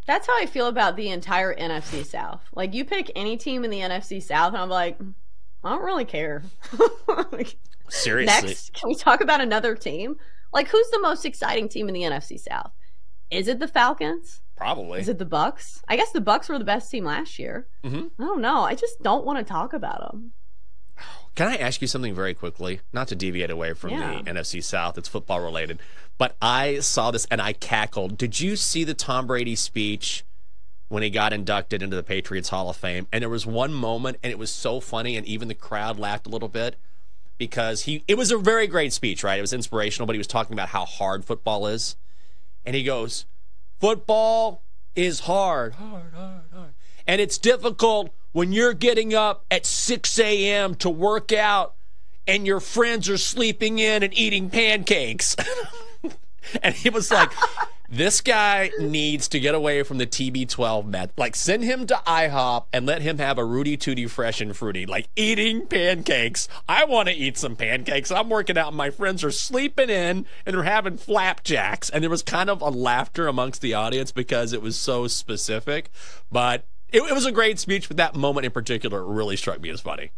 That's how I feel about the entire NFC South. Like, you pick any team in the NFC South, and I'm like, I don't really care. Like, Seriously, next, can we talk about another team? Like, who's the most exciting team in the NFC South? Is it the Falcons? Is probably. it the Bucks? I guess the Bucks were the best team last year. Hmm. I don't know. I just don't want to talk about them. Can I ask you something very quickly? Not to deviate away from the Yeah. NFC South, it's football related. But I saw this and I cackled. Did you see the Tom Brady speech when he got inducted into the Patriots Hall of Fame? And there was one moment, and it was so funny, and even the crowd laughed a little bit because it was a very great speech, right? It was inspirational, but he was talking about how hard football is. And he goes, football is hard, hard, hard, hard. And it's difficult when you're getting up at 6 a.m. to work out and your friends are sleeping in and eating pancakes. And he was like, this guy needs to get away from the TB12 meth. Like, send him to IHOP and let him have a Rudy Tooty Fresh and Fruity. Like, eating pancakes. I want to eat some pancakes. I'm working out and my friends are sleeping in and they're having flapjacks. And there was kind of a laughter amongst the audience because it was so specific. But it was a great speech, but that moment in particular really struck me as funny.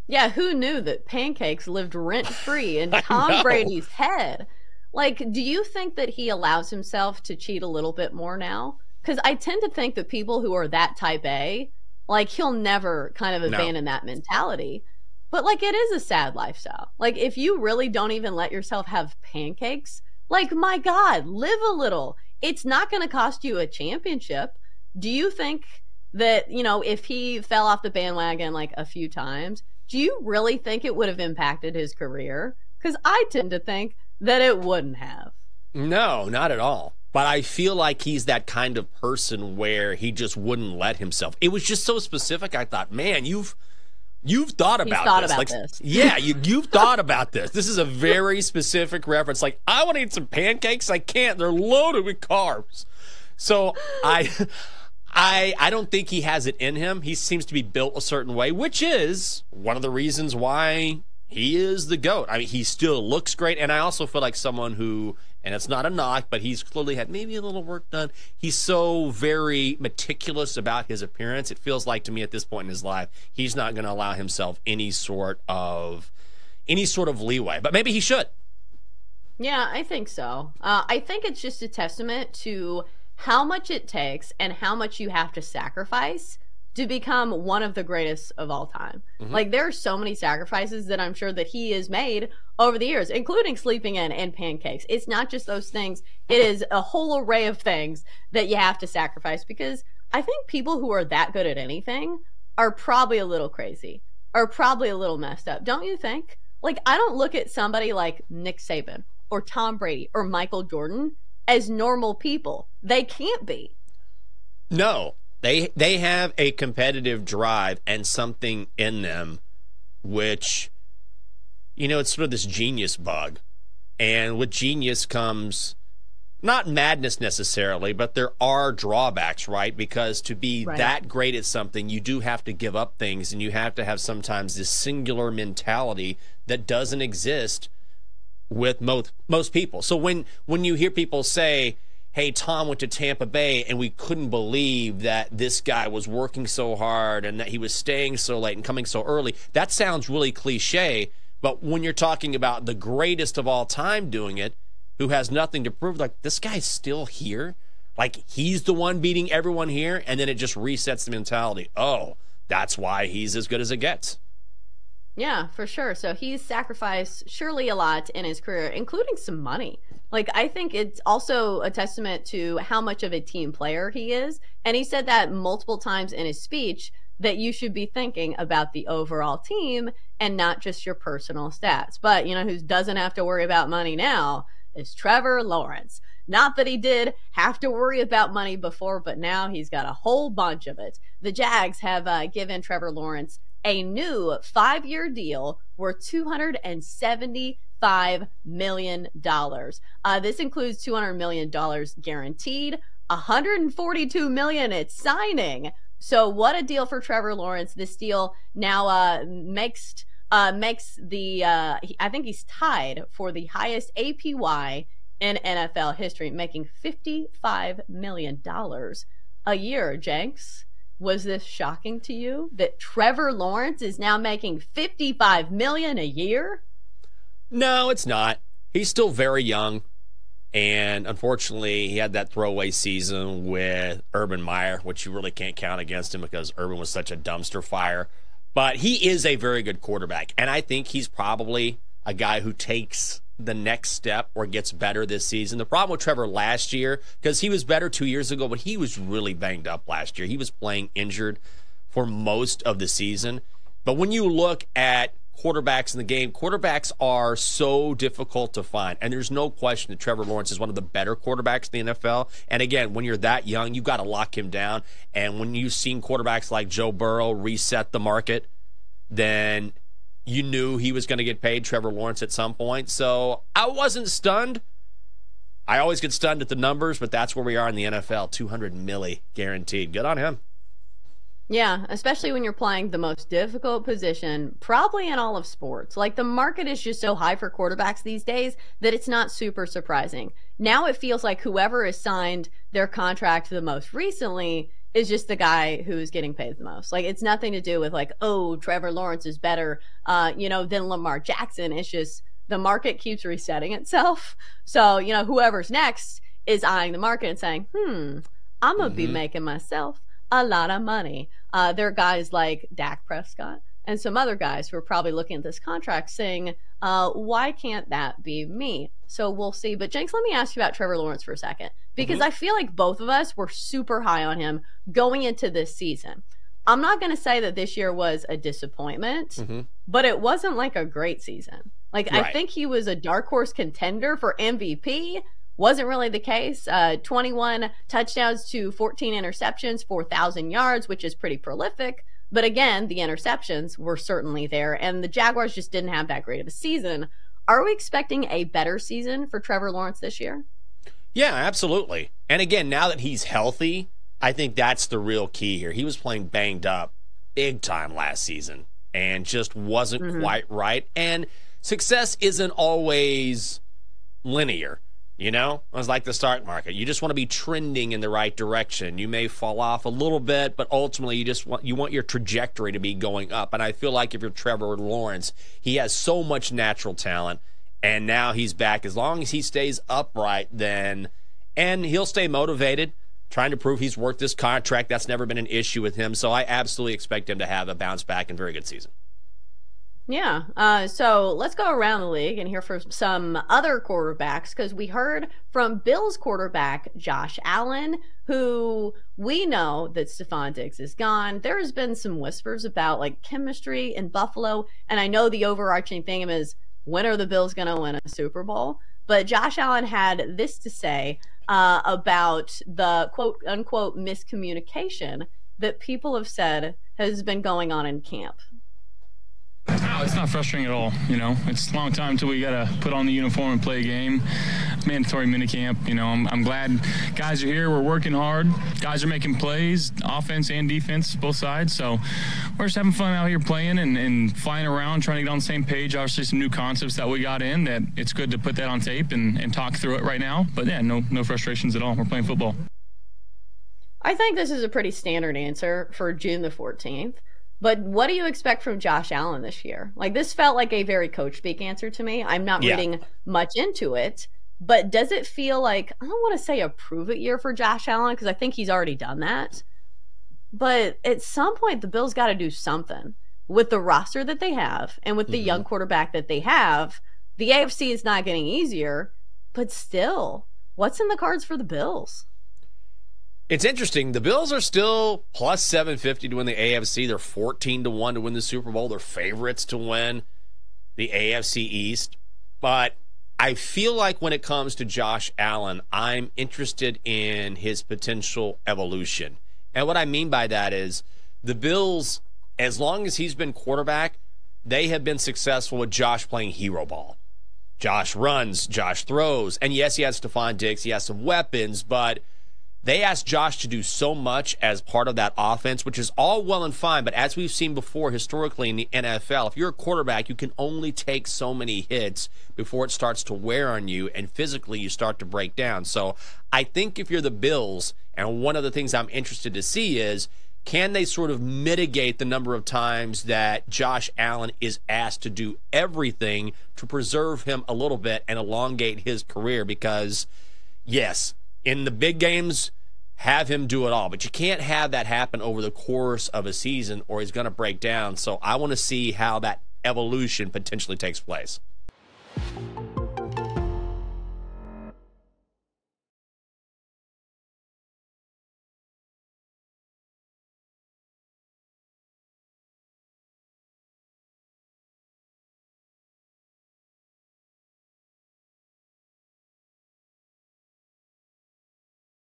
Yeah, who knew that pancakes lived rent free in I Tom know. Brady's head? Like, do you think that he allows himself to cheat a little bit more now? Because I tend to think that people who are that type A, like, he'll never kind of No. abandon that mentality. But, like, it is a sad lifestyle. Like, if you really don't even let yourself have pancakes, like, my God, live a little. It's not going to cost you a championship. Do you think that, if he fell off the bandwagon like a few times, do you really think it would have impacted his career? Because I tend to think that it wouldn't have. No, not at all. But I feel like he's that kind of person where he just wouldn't let himself. It was just so specific. I thought, man, you've thought He's about thought this. about Like, this. yeah, you've thought about this. This is a very specific reference. Like, I want to eat some pancakes. I can't. They're loaded with carbs. So I don't think he has it in him. He seems to be built a certain way, which is one of the reasons why he is the GOAT. I mean, he still looks great, and I also feel like someone who, and it's not a knock, but he's clearly had maybe a little work done. He's so very meticulous about his appearance. It feels like to me at this point in his life, he's not going to allow himself any sort of leeway. But maybe he should. Yeah, I think so. I think it's just a testament to how much it takes and how much you have to sacrifice to become one of the greatest of all time. Hmm. Like, there are so many sacrifices that I'm sure that he has made over the years, including sleeping in and pancakes. It's not just those things, it is a whole array of things that you have to sacrifice, because I think people who are that good at anything are probably a little crazy, are probably a little messed up. Don't you think? Like, I don't look at somebody like Nick Saban or Tom Brady or Michael Jordan as normal people. They can't be. No, they have a competitive drive and something in them, which it's sort of this genius bug. And with genius comes not madness necessarily, but there are drawbacks, right? Because to be Right. that great at something, you do have to give up things, and you have to have sometimes this singular mentality that doesn't exist with most people. So when you hear people say, "Hey, Tom went to Tampa Bay and we couldn't believe that this guy was working so hard and that he was staying so late and coming so early," that sounds really cliche. But when you're talking about the greatest of all time doing it, who has nothing to prove, like, this guy's still here, like, he's the one beating everyone here, and then it just resets the mentality. Oh, that's why he's as good as it gets. Yeah, for sure. So he's sacrificed surely a lot in his career, including some money. Like, I think it's also a testament to how much of a team player he is. And he said that multiple times in his speech, that you should be thinking about the overall team and not just your personal stats. But, who doesn't have to worry about money now is Trevor Lawrence. Not that he did have to worry about money before, but now he's got a whole bunch of it. The Jags have given Trevor Lawrence a new 5-year deal worth $275 million. This includes $200 million guaranteed, $142 million at signing. So what a deal for Trevor Lawrence. This deal now makes the I think he's tied for the highest APY in NFL history, making $55 million a year. Jenks, was this shocking to you that Trevor Lawrence is now making $55 million a year? No, it's not. He's still very young. And unfortunately, he had that throwaway season with Urban Meyer, which you really can't count against him because Urban was such a dumpster fire. But he is a very good quarterback. And I think he's probably a guy who takes the next step or gets better this season. The problem with Trevor last year, because he was better 2 years ago, but he was really banged up last year. He was playing injured for most of the season. But when you look at quarterbacks in the game, quarterbacks are so difficult to find. And there's no question that Trevor Lawrence is one of the better quarterbacks in the NFL. And again, when you're that young, you've got to lock him down. And when you've seen quarterbacks like Joe Burrow reset the market, then you knew he was going to get paid, Trevor Lawrence, at some point. So I wasn't stunned. I always get stunned at the numbers, but that's where we are in the NFL. $200 million guaranteed. Good on him. Yeah, especially when you're playing the most difficult position probably in all of sports. Like, the market is just so high for quarterbacks these days that it's not super surprising. Now it feels like whoever has signed their contract the most recently is just the guy who's getting paid the most. Like, it's nothing to do with like, oh, Trevor Lawrence is better, than Lamar Jackson. It's just the market keeps resetting itself. So, whoever's next is eyeing the market and saying, I'm going to be making myself a lot of money. There are guys like Dak Prescott and some other guys who are probably looking at this contract saying, why can't that be me? So we'll see. But Jenks, let me ask you about Trevor Lawrence for a second, because I feel like both of us were super high on him going into this season. I'm not going to say that this year was a disappointment, but it wasn't like a great season. Like, right. I think he was a dark horse contender for MVP. Wasn't really the case. 21 touchdowns to 14 interceptions, 4,000 yards, which is pretty prolific. But again, the interceptions were certainly there, and the Jaguars just didn't have that great of a season. Are we expecting a better season for Trevor Lawrence this year? Yeah, absolutely. And again, now that he's healthy, I think that's the real key here. He was playing banged up big time last season and just wasn't quite right. And success isn't always linear. You know, it was like the stock market. You just want to be trending in the right direction. You may fall off a little bit, but ultimately you want your trajectory to be going up. And I feel like if you're Trevor Lawrence, he has so much natural talent, and now he's back. As long as he stays upright, and he'll stay motivated, trying to prove he's worth this contract. That's never been an issue with him. So I absolutely expect him to have a bounce back and very good season. Yeah. So let's go around the league and hear from some other quarterbacks, because we heard from Bills quarterback Josh Allen, who we know that Stephon Diggs is gone. There's been some whispers about like chemistry in Buffalo, and I know the overarching theme is, when are the Bills going to win a Super Bowl? But Josh Allen had this to say about the quote unquote miscommunication that people have said has been going on in camp. No, it's not frustrating at all. It's a long time until we got to put on the uniform and play a game. Mandatory minicamp. I'm glad guys are here. We're working hard. Guys are making plays, offense and defense, both sides. So we're just having fun out here playing and flying around, trying to get on the same page. Obviously, some new concepts that we got in that it's good to put that on tape and talk through it right now. But yeah, no frustrations at all. We're playing football. I think this is a pretty standard answer for June the 14th. But what do you expect from Josh Allen this year? Like, this felt like a very coach speak answer to me. I'm not reading much into it, but does it feel like, I don't want to say a prove it year for Josh Allen, because I think he's already done that. But at some point, the Bills got to do something with the roster that they have and with the young quarterback that they have. The AFC is not getting easier, but still, what's in the cards for the Bills? It's interesting. The Bills are still plus 750 to win the AFC. They're 14-1 to win the Super Bowl. They're favorites to win the AFC East. But I feel like when it comes to Josh Allen, I'm interested in his potential evolution. And what I mean by that is the Bills, as long as he's been quarterback, they have been successful with Josh playing hero ball. Josh runs, Josh throws. And yes, he has Stephon Diggs. He has some weapons, but They asked Josh to do so much as part of that offense, which is all well and fine. But as we've seen before historically in the NFL, if you're a quarterback, you can only take so many hits before it starts to wear on you and physically you start to break down. So I think if you're the Bills, and one of the things I'm interested to see is, can they sort of mitigate the number of times that Josh Allen is asked to do everything to preserve him a little bit and elongate his career? Because, yes, in the big games, have him do it all. But you can't have that happen over the course of a season or he's going to break down. So I want to see how that evolution potentially takes place.